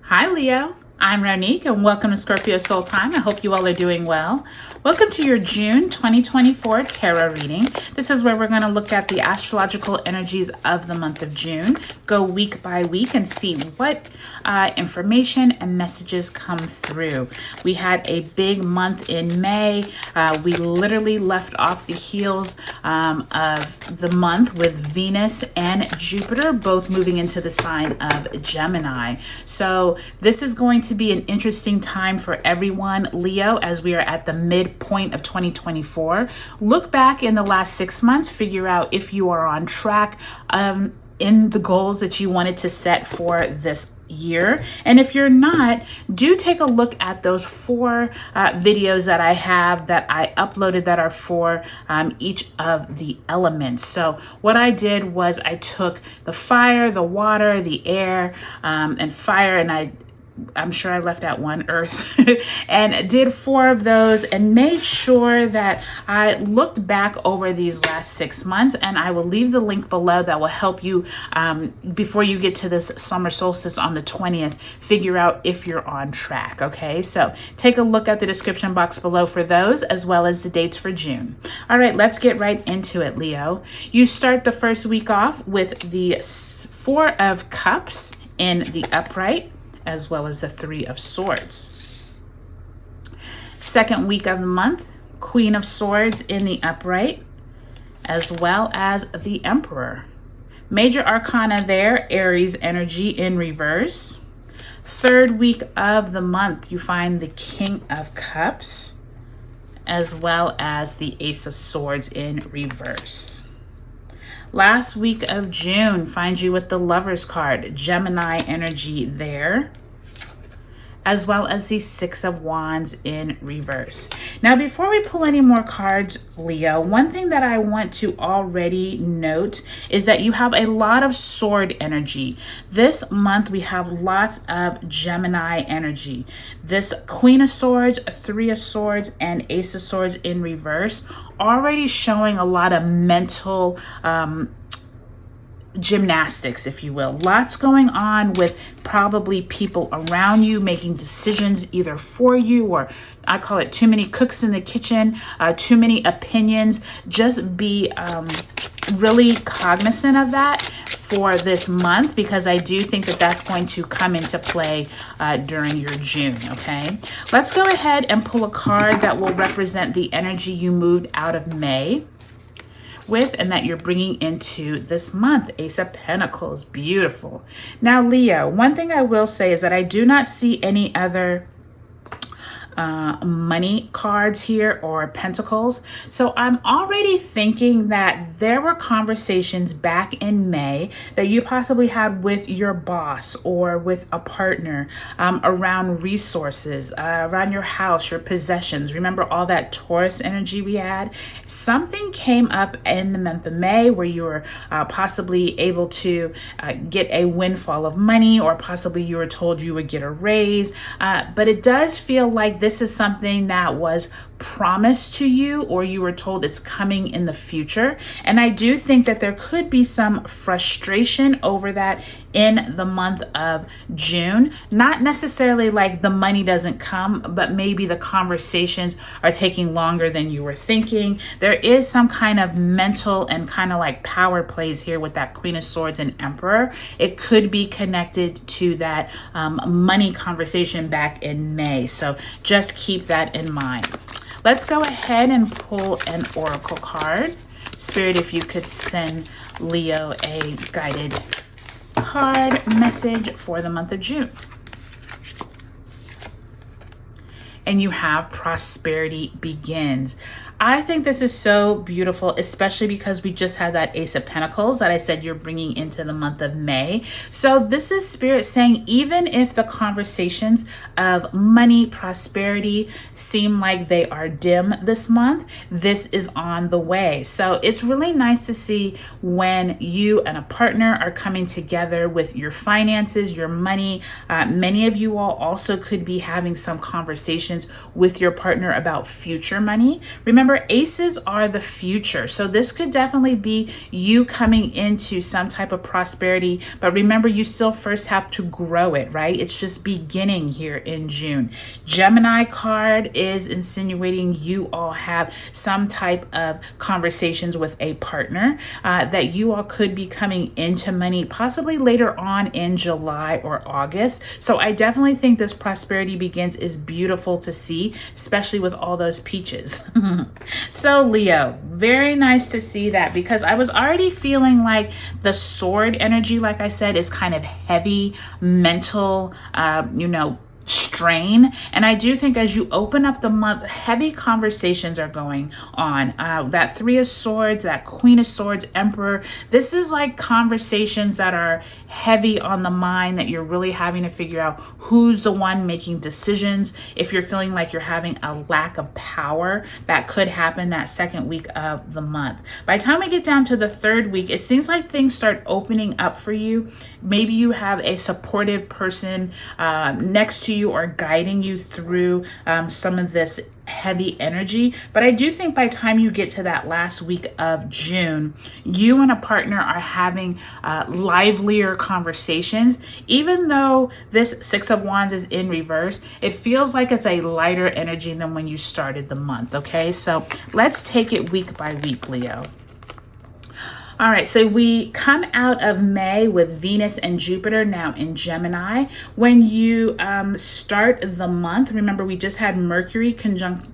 Hi Leo, I'm Ronique and welcome to Scorpio Soul Time. I hope you all are doing well. Welcome to your June 2024 tarot reading. This is where we're going to look at the astrological energies of the month of June, go week by week and see what information and messages come through. We had a big month in May. We literally left off the heels of the month with Venus and Jupiter both moving into the sign of Gemini. So this is going to be an interesting time for everyone, Leo, as we are at the midpoint of 2024. Look back in the last 6 months, figure out if you are on track in the goals that you wanted to set for this year. And if you're not, do take a look at those 4 videos that I have that I uploaded that are for each of the elements. So what I did was I took the fire, the water, the air, and fire, and I'm sure I left out one, earth, and did 4 of those and made sure that I looked back over these last 6 months, and I will leave the link below that will help you before you get to this summer solstice on the 20th, figure out if you're on track. Okay, so take a look at the description box below for those, as well as the dates for June. All right, let's get right into it, Leo. You start the first week off with the 4 of Cups in the upright, as well as the 3 of Swords. Second week of the month, Queen of Swords in the upright, as well as the Emperor. Major arcana there, Aries energy in reverse. Third week of the month, you find the King of Cups, as well as the Ace of Swords in reverse. Last week of June finds you with the Lover's card, Gemini energy there, as well as the 6 of Wands in reverse. Now, before we pull any more cards, Leo, one thing that I want to already note is that you have a lot of sword energy. This month, we have lots of Gemini energy. This Queen of Swords, 3 of Swords, and Ace of Swords in reverse, already showing a lot of mental gymnastics, if you will. Lots going on with probably people around you making decisions either for you, or I call it too many cooks in the kitchen, too many opinions. Just be really cognizant of that for this month, because I do think that that's going to come into play during your June. Okay, let's go ahead and pull a card that will represent the energy you moved out of May with and that you're bringing into this month. Ace of Pentacles, beautiful. Now, Leo, one thing I will say is that I do not see any other money cards here or pentacles. So I'm already thinking that there were conversations back in May that you possibly had with your boss or with a partner around resources, around your house, your possessions. Remember all that Taurus energy we had? Something came up in the month of May where you were possibly able to get a windfall of money, or possibly you were told you would get a raise. But it does feel like this is something that was promised to you, or you were told it's coming in the future. And I do think that there could be some frustration over that in the month of June. Not necessarily like the money doesn't come, but maybe the conversations are taking longer than you were thinking. There is some kind of mental and kind of like power plays here with that Queen of Swords and Emperor. It could be connected to that money conversation back in May. So just keep that in mind. Let's go ahead and pull an oracle card. Spirit, if you could send Leo a guided card message for the month of June. And you have prosperity begins. I think this is so beautiful, especially because we just had that Ace of Pentacles that I said you're bringing into the month of May. So this is Spirit saying, even if the conversations of money, prosperity seem like they are dim this month, this is on the way. So it's really nice to see when you and a partner are coming together with your finances, your money. Many of you all also could be having some conversations with your partner about future money. Remember, Remember, aces are the future. So this could definitely be you coming into some type of prosperity. But remember, you still first have to grow it, right? It's just beginning here in June. Gemini card is insinuating you all have some type of conversations with a partner, that you all could be coming into money possibly later on in July or August. So I definitely think this prosperity begins is beautiful to see, especially with all those peaches. So Leo, very nice to see that, because I was already feeling like the sword energy, like I said, is kind of heavy, mental, strain. And I do think as you open up the month, heavy conversations are going on. That Three of Swords, that Queen of Swords, Emperor, this is like conversations that are heavy on the mind, that you're really having to figure out who's the one making decisions. If you're feeling like you're having a lack of power, that could happen that second week of the month. By the time we get down to the third week, it seems like things start opening up for you. Maybe you have a supportive person next to you or guiding you through some of this heavy energy. But I do think by the time you get to that last week of June, you and a partner are having livelier conversations. Even though this Six of Wands is in reverse, it feels like it's a lighter energy than when you started the month. Okay, so let's take it week by week, Leo. All right, so we come out of May with Venus and Jupiter now in Gemini. When you start the month, remember we just had Mercury conjunct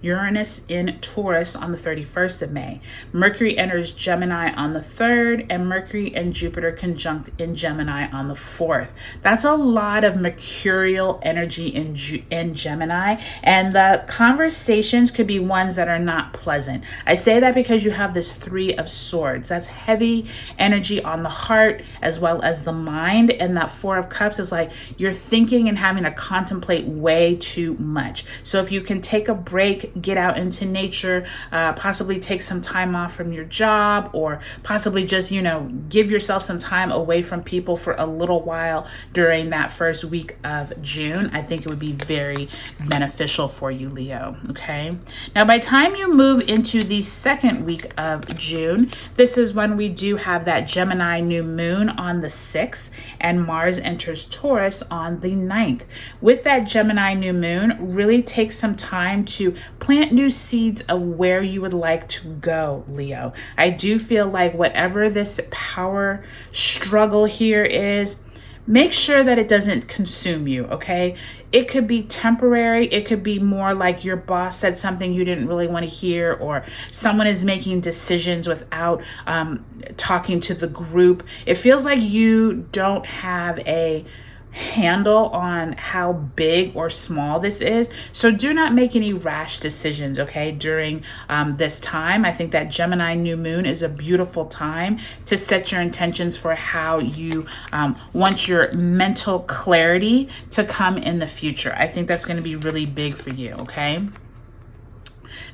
Uranus in Taurus on the 31st of May. Mercury enters Gemini on the 3rd, and Mercury and Jupiter conjunct in Gemini on the 4th. That's a lot of mercurial energy in Gemini, and the conversations could be ones that are not pleasant. I say that because you have this Three of Swords. That's heavy energy on the heart as well as the mind, and that Four of Cups is like you're thinking and having to contemplate way too much. So if you can take a break, get out into nature, possibly take some time off from your job, or possibly just, give yourself some time away from people for a little while during that first week of June, I think it would be very beneficial for you, Leo. Okay. Now, by the time you move into the second week of June, this is when we do have that Gemini new moon on the 6th, and Mars enters Taurus on the 9th. With that Gemini new moon, really take some time to plant new seeds of where you would like to go, Leo. I do feel like whatever this power struggle here is, make sure that it doesn't consume you, okay? It could be temporary. It could be more like your boss said something you didn't really want to hear, or someone is making decisions without talking to the group. It feels like you don't have a handle on how big or small this is. So do not make any rash decisions, okay, during this time. I think that Gemini new moon is a beautiful time to set your intentions for how you want your mental clarity to come in the future. I think that's going to be really big for you, okay?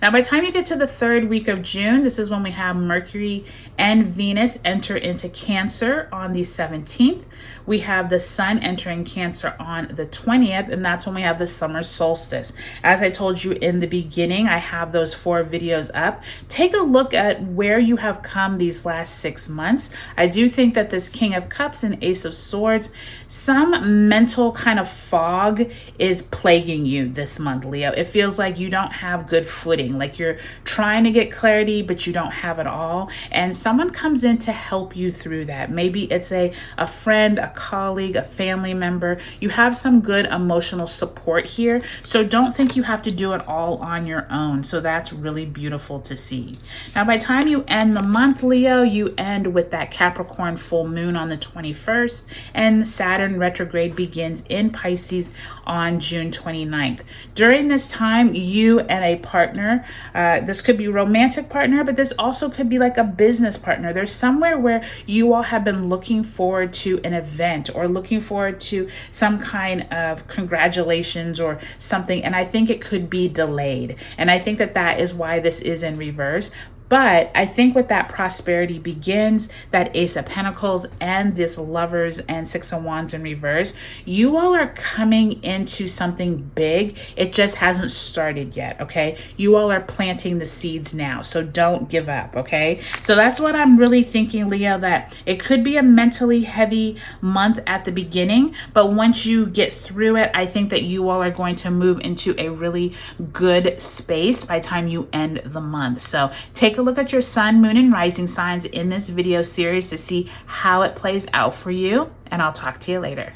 Now, by the time you get to the third week of June, this is when we have Mercury and Venus enter into Cancer on the 17th. We have the Sun entering Cancer on the 20th, and that's when we have the summer solstice. As I told you in the beginning, I have those 4 videos up. Take a look at where you have come these last 6 months. I do think that this King of Cups and Ace of Swords, some mental kind of fog is plaguing you this month, Leo. It feels like you don't have good footing, like you're trying to get clarity, but you don't have it all. And someone comes in to help you through that. Maybe it's a friend, a colleague, a family member. You have some good emotional support here. So don't think you have to do it all on your own. So that's really beautiful to see. Now, by the time you end the month, Leo, you end with that Capricorn full moon on the 21st, and Saturn retrograde begins in Pisces on June 29th. During this time, you and a partner, this could be a romantic partner, but this also could be like a business partner. There's somewhere where you all have been looking forward to an event or looking forward to some kind of congratulations or something, and I think it could be delayed. And I think that that is why this is in reverse. But I think with that prosperity begins, that Ace of Pentacles and this Lovers and Six of Wands in reverse, you all are coming into something big. It just hasn't started yet, okay? You all are planting the seeds now, so don't give up, okay? So that's what I'm really thinking, Leo, that it could be a mentally heavy month at the beginning, but once you get through it, I think that you all are going to move into a really good space by the time you end the month. So take a look at your sun, moon, and rising signs in this video series to see how it plays out for you, and I'll talk to you later.